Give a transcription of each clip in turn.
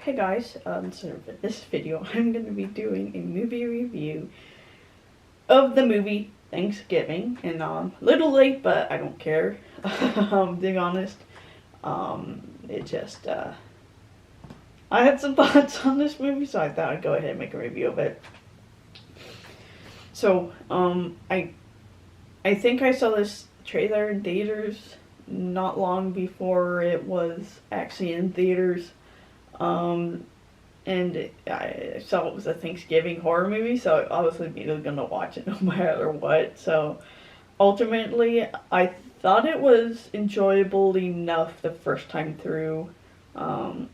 Hey guys, so for this video I'm going to be doing a movie review of the movie Thanksgiving, and a little late, but I don't care, being honest. It just, I had some thoughts on this movie, so I thought I'd go ahead and make a review of it. So, I think I saw this trailer in theaters not long before it was actually in theaters. And I saw it was a Thanksgiving horror movie, so I was immediately gonna watch it no matter what. So ultimately, I thought it was enjoyable enough the first time through. I'll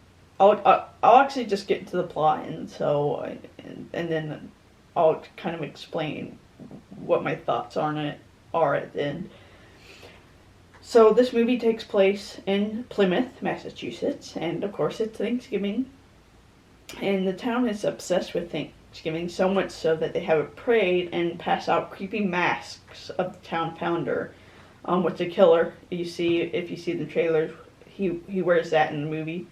actually just get into the plot, and then I'll kind of explain what my thoughts on it are at the end. So this movie takes place in Plymouth, Massachusetts, and of course it's Thanksgiving. And the town is obsessed with Thanksgiving, so much so that they have a parade and pass out creepy masks of the town founder, with the killer. If you see the trailer, he wears that in the movie,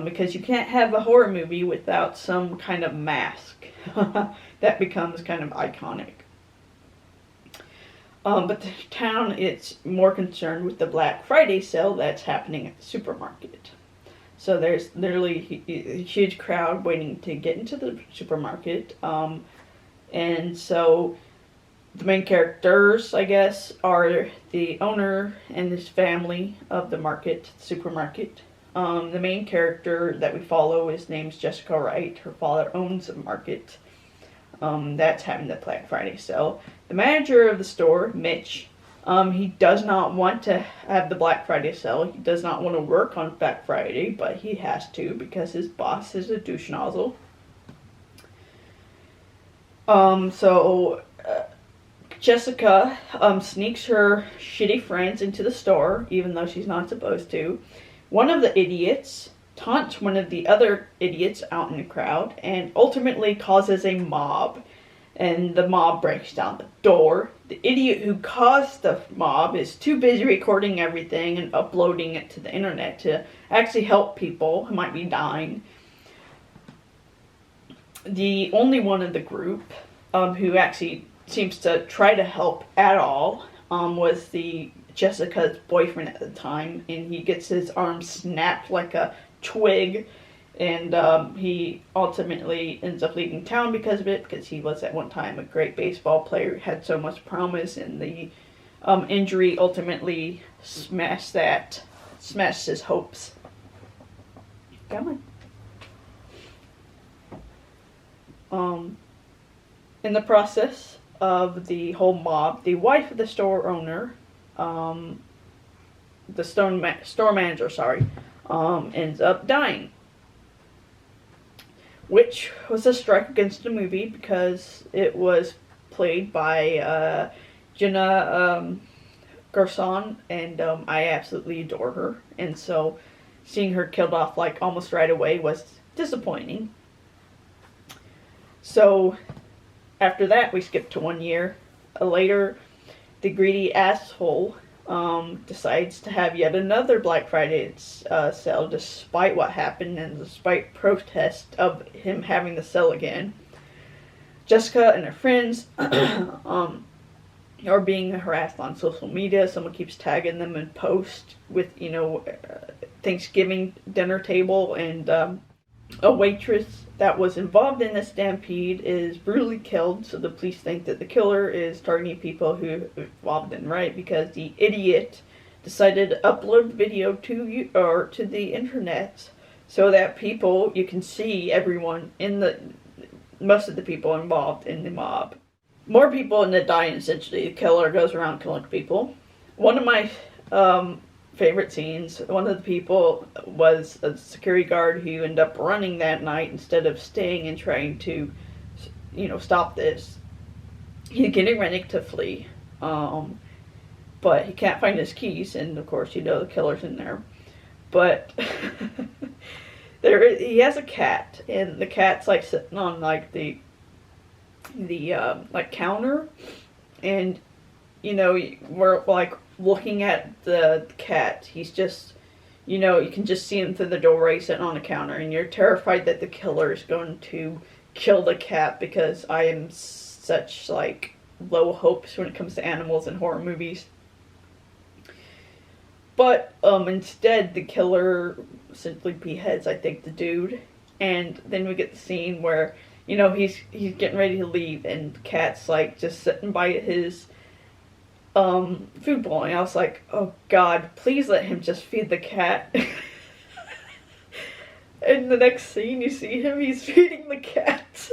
because you can't have a horror movie without some kind of mask. That becomes kind of iconic. But the town is more concerned with the Black Friday sale that's happening at the supermarket. So there's literally a huge crowd waiting to get into the supermarket. And so the main characters, I guess, are the owner and his family of the supermarket. The main character that we follow is named Jessica Wright. Her father owns a market that's having the Black Friday sale. The manager of the store, Mitch, he does not want to have the Black Friday sale. He does not want to work on Black Friday, but he has to because his boss is a douche nozzle. Jessica sneaks her shitty friends into the store, even though she's not supposed to. One of the idiots taunts one of the other idiots out in the crowd, and ultimately causes a mob. And the mob breaks down the door. The idiot who caused the mob is too busy recording everything and uploading it to the internet to actually help people who might be dying. The only one of the group who actually seems to try to help at all was Jessica's boyfriend at the time, and he gets his arm snapped like a twig. And he ultimately ends up leaving town because of it, because he was at one time a great baseball player, had so much promise, and the injury ultimately smashed his hopes. Come on. In the process of the whole mob, the wife of the store owner, the store manager, ends up dying. Which was a strike against the movie because it was played by Jenna Garson, and I absolutely adore her. And so seeing her killed off like almost right away was disappointing. So after that, we skip to 1 year later. The greedy asshole decides to have yet another Black Friday sale, despite what happened and despite protest of him having the sale again. Jessica and her friends are being harassed on social media. Someone keeps tagging them in posts with, Thanksgiving dinner table, and a waitress that was involved in the stampede is brutally killed, so the police think that the killer is targeting people who are involved in the riot because the idiot decided to upload the video to the internet so that you can see everyone most of the people involved in the mob. More people end up dying, essentially. The killer goes around killing people. One of my favorite scenes, one of the people was a security guard who ended up running that night instead of staying and trying to, stop this. He's getting ready to flee, but he can't find his keys, and of course, the killer's in there. But he has a cat, and the cat's like sitting on like the counter, and we're like looking at the cat. He's just you know, you can just see him through the doorway sitting on the counter, and you're terrified that the killer is going to kill the cat, because I am such, like, low hopes when it comes to animals in horror movies. But instead, the killer simply beheads, I think, the dude. And then we get the scene where, you know, he's getting ready to leave, and the cat's, like, just sitting by his food bowl. And I was like, oh God, please let him just feed the cat. And the next scene, you see him, he's feeding the cat.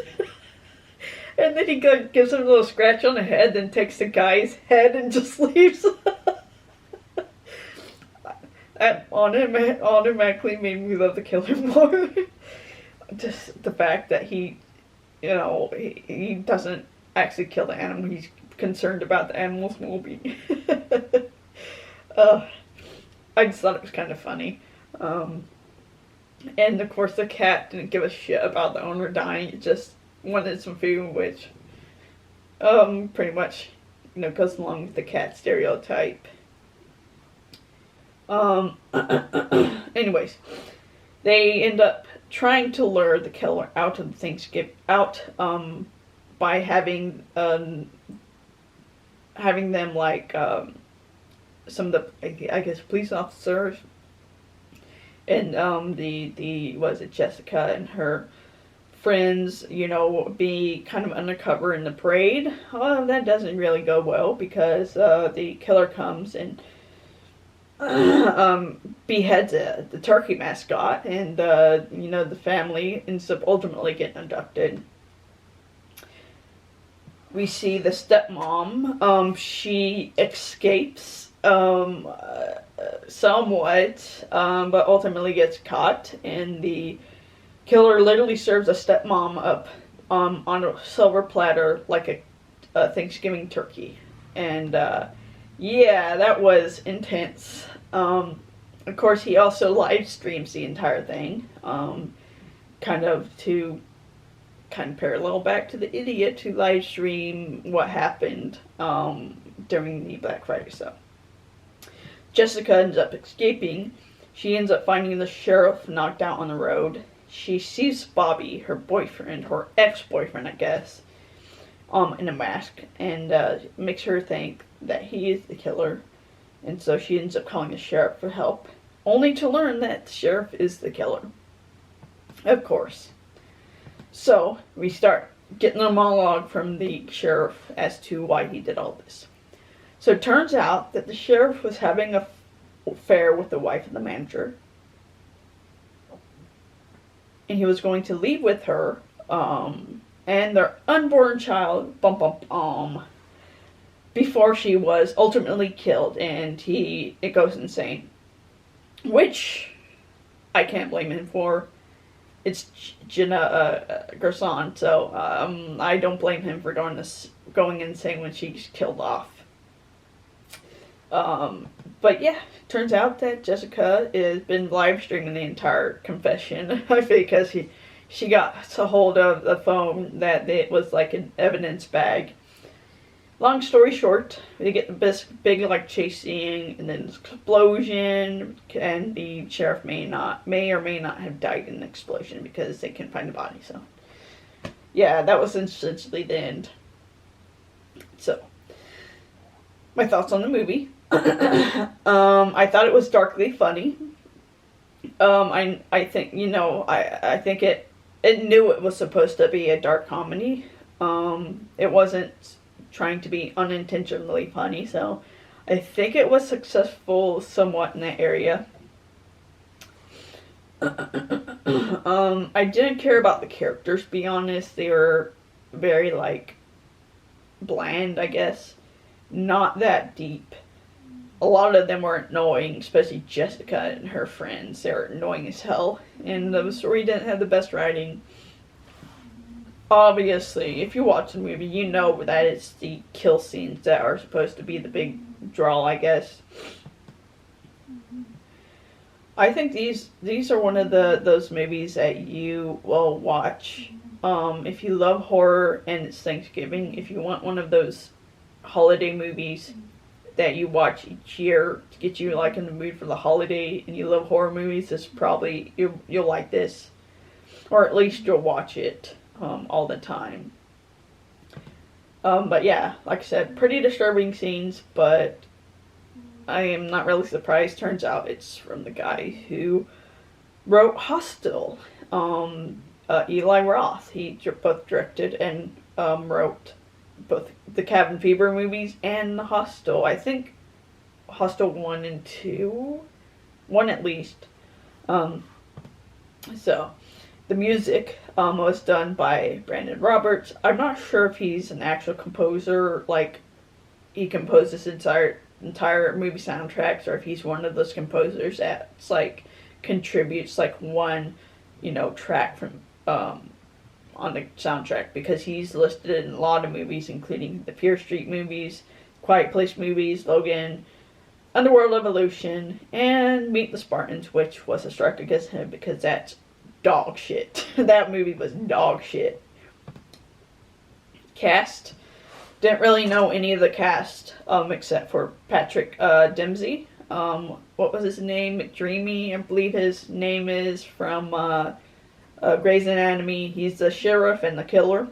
And then he gives him a little scratch on the head, then takes the guy's head and just leaves. That automatically made me love the killer more. Just the fact that he, you know, he doesn't actually kill the animal. He's concerned about the animal's well-being. I just thought it was kind of funny. And of course the cat didn't give a shit about the owner dying. It just wanted some food, which pretty much, you know, goes along with the cat stereotype. Anyways, they end up trying to lure the killer out of by having them, like, some of the, I guess, police officers and was it Jessica and her friends, you know, be kind of undercover in the parade. That doesn't really go well, because the killer comes and beheads the turkey mascot, and you know, the family ends up ultimately getting abducted. We see the stepmom. She escapes somewhat, but ultimately gets caught, and the killer literally serves a stepmom up on a silver platter like a Thanksgiving turkey. And yeah, that was intense. Of course, he also live streams the entire thing, kind of parallel back to the idiot who live stream what happened during the Black Friday sale. Jessica ends up escaping. She ends up finding the sheriff knocked out on the road. She sees Bobby, her boyfriend, her ex-boyfriend, I guess, in a mask, and makes her think that he is the killer. And so she ends up calling the sheriff for help, only to learn that the sheriff is the killer. Of course. So we start getting a monologue from the sheriff as to why he did all this. So it turns out that the sheriff was having an affair with the wife of the manager, and he was going to leave with her and their unborn child, before she was ultimately killed, and it goes insane, which I can't blame him for. It's Jenna Gerson, so I don't blame him for going insane when she's killed off. But yeah, turns out that Jessica has been live streaming the entire confession because she got a hold of the phone that it was like an evidence bag. Long story short, they get the big like chase scene and then explosion, and the sheriff may or may not have died in the explosion because they couldn't find the body. So yeah, that was essentially the end. So my thoughts on the movie. I thought it was darkly funny. I think, you know, I think it knew it was supposed to be a dark comedy. It wasn't trying to be unintentionally funny, so I think it was successful somewhat in that area. I didn't care about the characters, to be honest. They were very, like, bland, I guess. Not that deep. A lot of them were annoying, especially Jessica and her friends. They were annoying as hell. And the story didn't have the best writing. Obviously, if you watch the movie, you know that it's the kill scenes that are supposed to be the big draw, I guess. I think these are one of those movies that you will watch if you love horror and it's Thanksgiving. If you want one of those holiday movies, that you watch each year to get you like in the mood for the holiday, and you love horror movies, this probably you'll like this, or at least you'll watch it all the time. But yeah, like I said, pretty disturbing scenes, but I am not really surprised. Turns out it's from the guy who wrote Hostel, Eli Roth. He both directed and wrote both the Cabin Fever movies and the Hostel. I think Hostel 1 and 2. 1 at least. So, the music was done by Brandon Roberts. I'm not sure if he's an actual composer, like he composed entire movie soundtracks, or if he's one of those composers that's like contributes like one, track from on the soundtrack, because he's listed in a lot of movies, including the Fear Street movies, Quiet Place movies, Logan, Underworld Evolution, and Meet the Spartans, which was a strike against him because that's dog shit. That movie was dog shit. Cast. Didn't really know any of the cast, except for Patrick Dempsey. What was his name? McDreamy, I believe his name is, from Grey's Anatomy. He's the sheriff and the killer.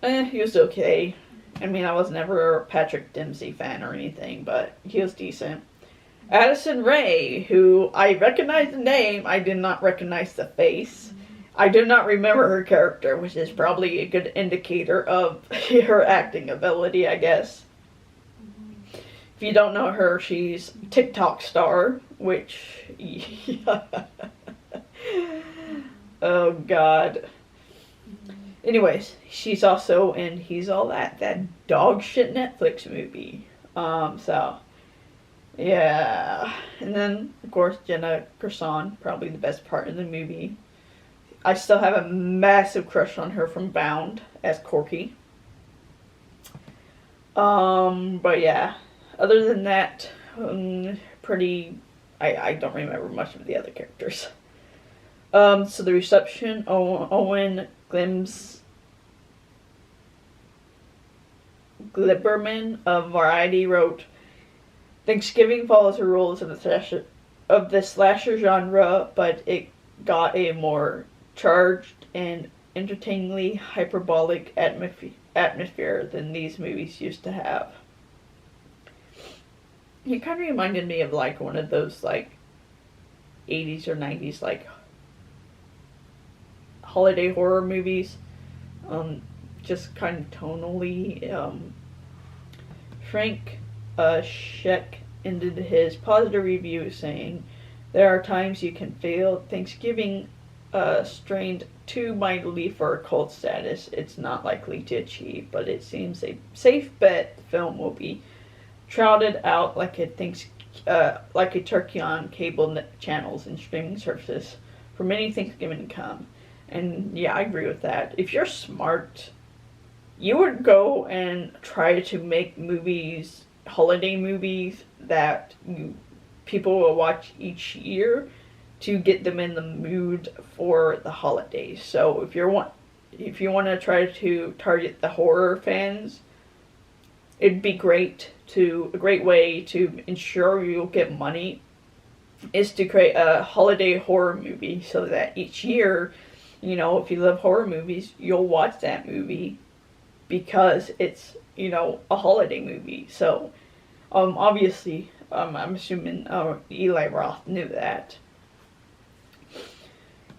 He was okay. I mean, I was never a Patrick Dempsey fan or anything, but he was decent. Addison Rae, who I recognize the name, I did not recognize the face. I do not remember her character, which is probably a good indicator of her acting ability, I guess. If you don't know her, she's a TikTok star, which... Oh, God. Anyways, she's also in He's All that dog shit Netflix movie. So, yeah. And then, of course, Jenna Gerson, probably the best part in the movie. I still have a massive crush on her from Bound as Corky. But yeah. Other than that, I don't remember much of the other characters. So the reception, Owen Glibberman of Variety wrote, Thanksgiving follows the rules of the slasher genre, but it got a more charged and entertainingly hyperbolic atmosphere than these movies used to have. He kind of reminded me of like one of those like 80s or 90s like holiday horror movies. Just kind of tonally. Frank Sheck ended his positive review saying, there are times you can feel Thanksgiving strained too mightily for a cult status. It's not likely to achieve, but it seems a safe bet the film will be trotted out like a turkey on cable channels and streaming services for many Thanksgiving to come. And yeah, I agree with that. If you're smart, you would go and try to make movies, holiday movies, that people will watch each year to get them in the mood for the holidays. So if you want to try to target the horror fans, it'd be a great way to ensure you'll get money is to create a holiday horror movie, so that each year, if you love horror movies, you'll watch that movie because it's, a holiday movie. So, obviously, I'm assuming Eli Roth knew that.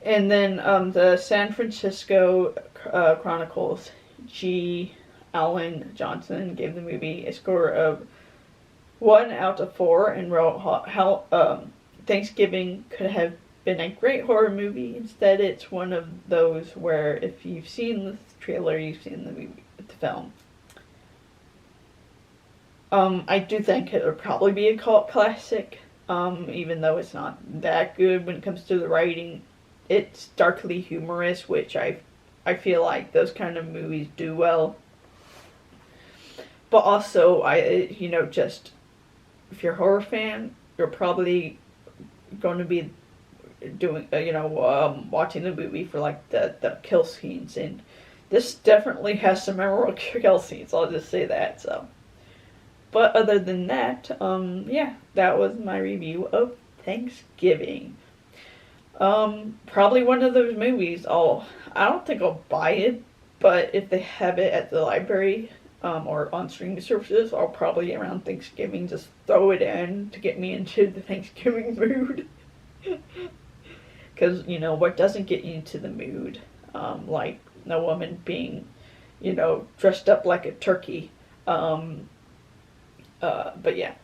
And then the San Francisco Chronicles, G. Alan Johnson gave the movie a score of 1 out of 4 and wrote how Thanksgiving could have been a great horror movie. Instead, it's one of those where if you've seen the trailer, you've seen the film. I do think it would probably be a cult classic, even though it's not that good when it comes to the writing. It's darkly humorous, which I feel like those kind of movies do well. But also, just if you're a horror fan, you're probably going to be doing, watching the movie for like the kill scenes, and this definitely has some memorable kill scenes. I'll just say that. So, But other than that, yeah, that was my review of Thanksgiving. Probably one of those movies. I don't think I'll buy it, but if they have it at the library, or on streaming services, I'll probably around Thanksgiving just throw it in to get me into the Thanksgiving mood. Because, you know, what doesn't get you into the mood? Like a woman being, you know, dressed up like a turkey. But yeah.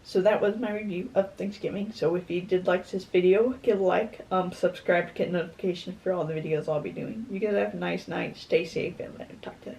So that was my review of Thanksgiving. So if you did like this video, give a like, subscribe to get notifications for all the videos I'll be doing. You guys have a nice night, stay safe, and let me talk to you.